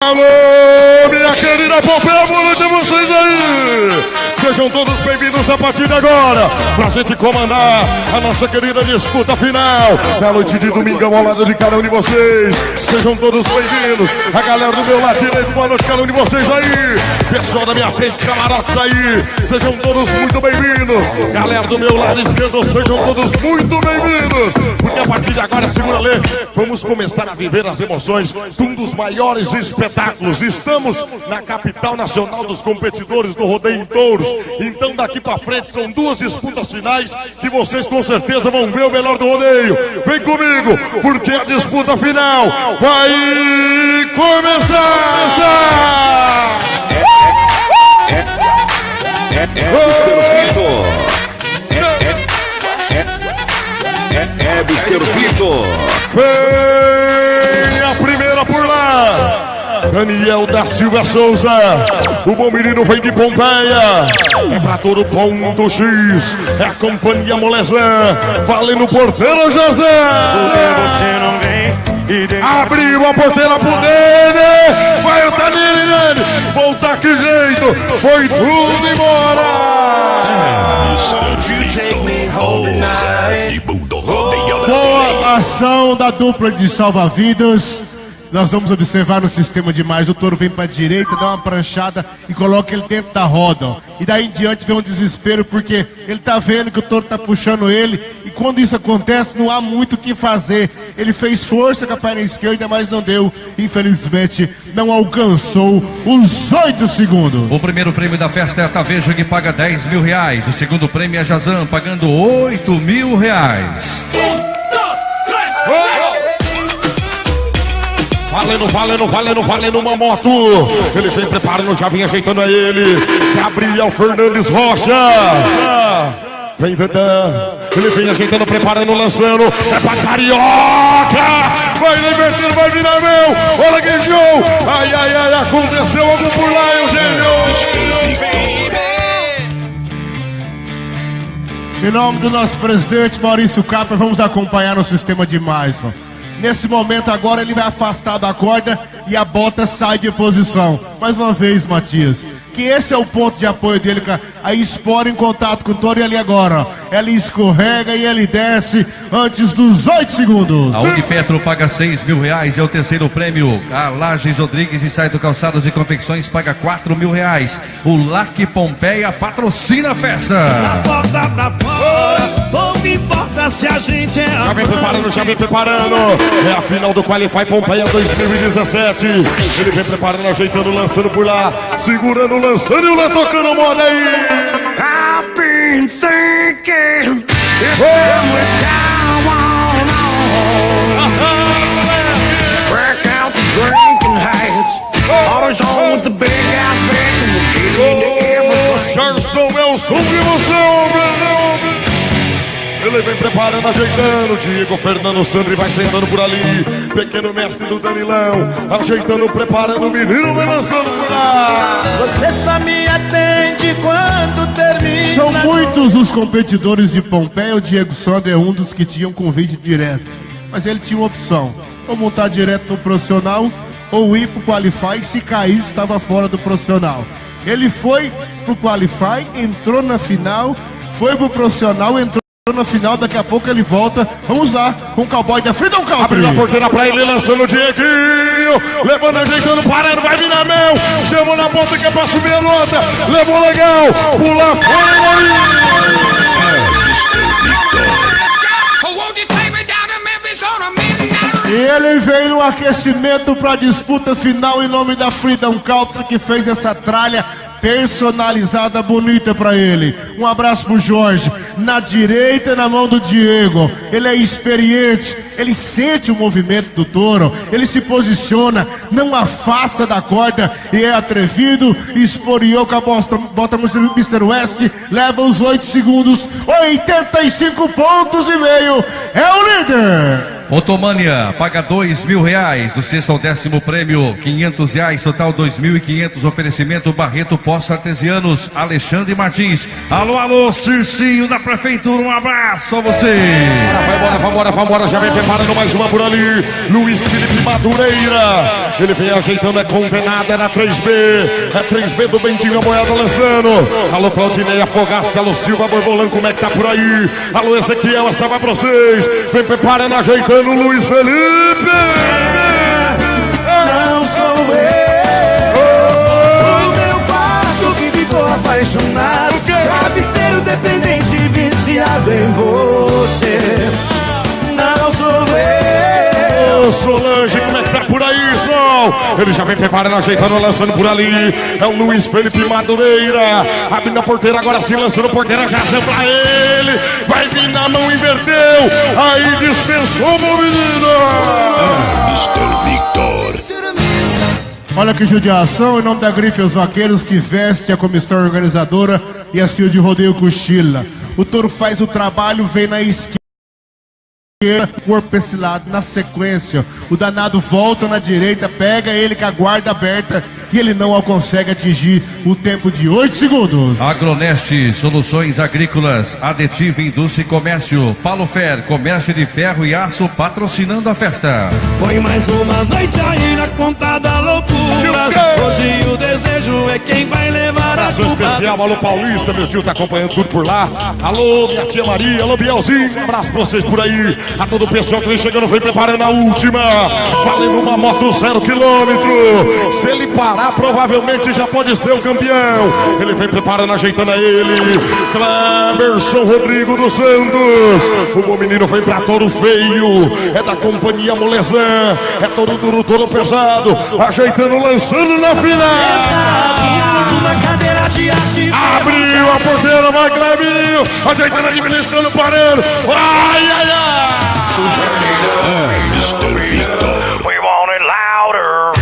Alô, minha querida Pompeia, boa noite a vocês aí! Sejam todos bem-vindos a partir de agora, pra gente comandar a nossa querida disputa final na noite de domingão ao lado de cada um de vocês. Sejam todos bem-vindos, a galera do meu lado direito, boa noite a cada um de vocês aí. Pessoal da minha frente, camarotes aí, sejam todos muito bem-vindos. Galera do meu lado esquerdo, sejam todos muito bem-vindos. Porque a partir de agora, segura a lei, vamos começar a viver as emoções de um dos maiores espetáculos. Estamos na capital nacional dos competidores do rodeio em touros. Então daqui pra frente são duas disputas finais que vocês com certeza vão ver o melhor do rodeio. Vem comigo, porque a disputa final vai começar! É Mister Vitor. Vem a primeira por lá. Daniel da Silva Souza, o bom menino vem de Pompeia, é pra todo ponto X, é a companhia Molezan, valendo porteiro José. Você não vem. Abriu a porteira pro Dene, vai o Tanini, voltar que jeito, foi tudo embora. Boa ação da dupla de salva-vidas. Nós vamos observar no sistema de mais. O touro vem para a direita, dá uma pranchada e coloca ele dentro da roda, ó. E daí em diante vem um desespero, porque ele tá vendo que o touro tá puxando ele. E quando isso acontece, não há muito o que fazer. Ele fez força com a perna esquerda, mas não deu. Infelizmente, não alcançou os 8 segundos. O primeiro prêmio da festa é a Tavejo, que paga 10 mil reais. O segundo prêmio é a Jazam, pagando 8 mil reais. Valendo uma moto. Ele vem preparando, já vem ajeitando a ele. Gabriel Fernandes Rocha. Vem Dandan. Ele vem ajeitando, preparando, lançando. É pra Carioca. Vai invertendo, vai virar meu. Olha que show. Ai, aconteceu algo por lá, Eugênio. Em nome do nosso presidente Maurício Cafra, vamos acompanhar no sistema de mais, ó. Nesse momento agora ele vai afastar da corda e a bota sai de posição. Mais uma vez, Matias, que esse é o ponto de apoio dele. A espora em contato com o touro e ali agora, ó, ela escorrega e ele desce antes dos 8 segundos. A Unipetro paga 6 mil reais, é o terceiro prêmio. A Lages Rodrigues e Saito Calçados e Confecções paga 4 mil reais. O LAC Pompeia patrocina a festa. Pouco importa se a gente é. Já vem preparando. É a final do Qualify Pompeia 2017. Ele vem preparando, ajeitando, lançando por lá. Segurando, lançando e o Lê tocando moda aí. I've been thinking it's summertime on. Break out the drinking hats. Always on with the big ass band and we're getting into everything. Garçom é o som que você ouve. Ele vem preparando, ajeitando. Diego Fernando Sandri vai sentando por ali. Pequeno mestre do Danilão, ajeitando, preparando. O menino vai lançando por lá. Você só me atende quando termina. São muitos os competidores de Pompeia. O Diego Sandri é um dos que tinham convite direto, mas ele tinha uma opção: ou montar direto no profissional ou ir pro Qualify. Se caísse, estava fora do profissional. Ele foi pro Qualify, entrou na final, foi pro profissional, entrou na final. Daqui a pouco ele volta. Vamos lá com o cowboy da Freedom Country. Abriu a porteira pra ele, lançando o Dieguinho. Levando, ajeitando, parando, vai vir na mel. Chamou na ponta que é pra subir a nota. Levou legal, pula fora. E ele veio no aquecimento para a disputa final em nome da Freedom Country, que fez essa tralha personalizada, bonita para ele. Um abraço pro Jorge. Na direita, na mão do Diego. Ele é experiente, ele sente o movimento do touro, ele se posiciona, não afasta da corda e é atrevido. Esporeou com a bota Mr. West, leva os 8 segundos, 85 pontos e meio. É o líder. Otomânia paga 2 mil reais. Do sexto ao 10º prêmio, 500 reais, total 2.500. Oferecimento Barreto Poços Artesianos, Alexandre Martins. Alô, Circinho da Prefeitura, um abraço a você. Vai embora, já vem preparando mais uma por ali. Luiz Felipe Madureira. Ele vem ajeitando, é condenado, é na 3B. É 3B do Bentinho, a moeda lançando. Alô, Claudinei, Afogaça, alô, Silva, Borbolão, como é que tá por aí? Alô, Ezequiel, essa vai pra vocês. Vem preparando, ajeitando o Luiz Felipe. Não sou eu. O meu quarto que ficou apaixonado. Travesseiro dependente, viciado em você. Não sou eu. Solange, como é que tá por aí, Sol? Ele já vem preparando, ajeitando, lançando por ali. É o Luiz Felipe Madureira. Abrindo a porteira, agora sim, lançando a porteira, já saiu pra ele. Vai vir na mão, inverteu. Aí dispensou o menino. Mr. Victor. Olha que judiação, em nome da Grife Os Vaqueiros, que veste a comissão organizadora e a Cio de Rodeio Cochila. O touro faz o trabalho, vem na esquerda. Corpo esse lado, na sequência o danado volta na direita, pega ele com a guarda aberta e ele não consegue atingir o tempo de 8 segundos. Agroneste, soluções agrícolas, aditivo, indústria e comércio. Paulo Fer, comércio de ferro e aço, patrocinando a festa. Põe mais uma noite aí na conta da loucura. Hoje o desejo é quem vai levar a Abraço especial, alô Paulista, meu tio tá acompanhando tudo por lá. Alô, minha tia Maria, alô Bielzinho, um abraço pra vocês por aí. A todo o pessoal que vem chegando, vem preparando a última. Valendo uma moto 0 km. Se ele parar, provavelmente já pode ser o campeão. Ele vem preparando, ajeitando a ele. Cleberson Rodrigo dos Santos. O bom menino vem pra touro feio. É da companhia Molezan. É touro duro, touro pesado. Ajeitando, lançando na final. Abriu a porteira, vai Clebinho. Ajeitando, administrando, parando. Ai, ai, ai. Mr. Victor.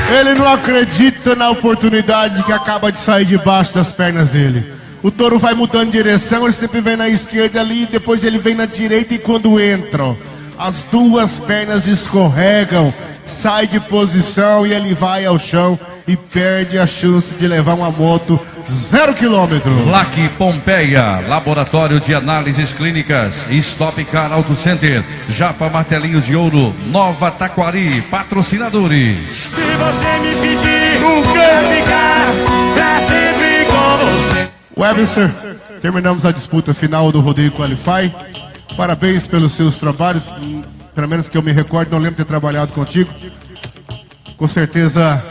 Ele não acredita na oportunidade que acaba de sair debaixo das pernas dele. O touro vai mudando de direção, ele sempre vem na esquerda ali, depois ele vem na direita e quando entra, as duas pernas escorregam, sai de posição e ele vai ao chão e perde a chance de levar uma moto 0 km. LAC Pompeia, Laboratório de Análises Clínicas, Stop Car Auto Center, Japa Martelinho de Ouro, Nova Taquari, patrocinadores. Se você me pedir, eu quero ficar pra sempre com você. Webster, terminamos a disputa final do Rodeio Qualify. Parabéns pelos seus trabalhos. Pelo menos que eu me recordo, não lembro de ter trabalhado contigo. Com certeza,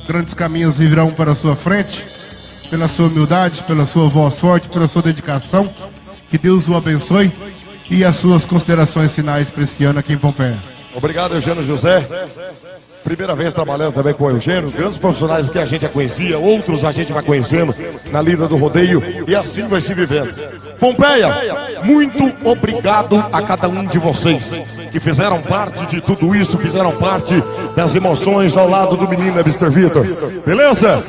grandes caminhos virão para a sua frente. Pela sua humildade, pela sua voz forte, pela sua dedicação. Que Deus o abençoe. E as suas considerações finais para esse ano aqui em Pompeia. Obrigado, Eugênio José. Primeira vez trabalhando também com o Eugênio. Grandes profissionais que a gente já conhecia, outros a gente vai conhecendo na lida do rodeio. E assim vai se vivendo. Pompeia, muito obrigado a cada um de vocês que fizeram parte de tudo isso, fizeram parte das emoções ao lado do menino Mr. Victor. Beleza?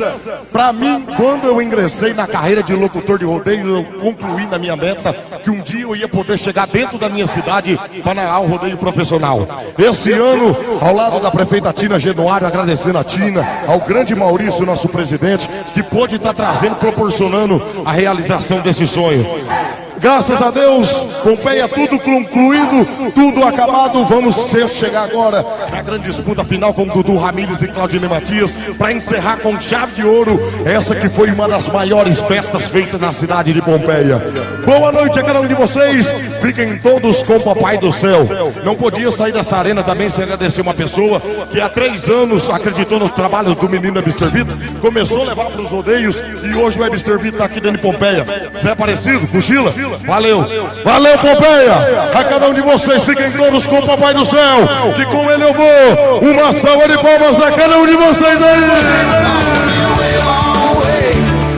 Pra mim, quando eu ingressei na carreira de locutor de rodeio, eu concluí na minha meta que um dia eu ia poder chegar dentro da minha cidade para narrar o rodeio profissional. Esse ano, ao lado da prefeita Tina Genuário, agradecendo a Tina, ao grande Maurício, nosso presidente, que pôde estar trazendo, proporcionando a realização desse sonho. Graças a Deus, Pompeia tudo concluído, tudo acabado. Vamos chegar agora na grande disputa final com Dudu Ramírez e Claudinei Matias para encerrar com chave de ouro essa que foi uma das maiores festas feitas na cidade de Pompeia. Boa noite a cada um de vocês. Fiquem todos com o Papai do Céu. Não podia sair dessa arena também sem agradecer uma pessoa que há 3 anos acreditou nos trabalhos do menino Mr. Victor, começou a levar para os rodeios e hoje o Mr. Victor está aqui dentro de Pompeia. Zé Aparecido, Cochila. Valeu, valeu Pompeia. A cada um de vocês, fiquem todos com o Papai do Céu, que com ele eu vou. Uma salva de palmas a cada um de vocês aí.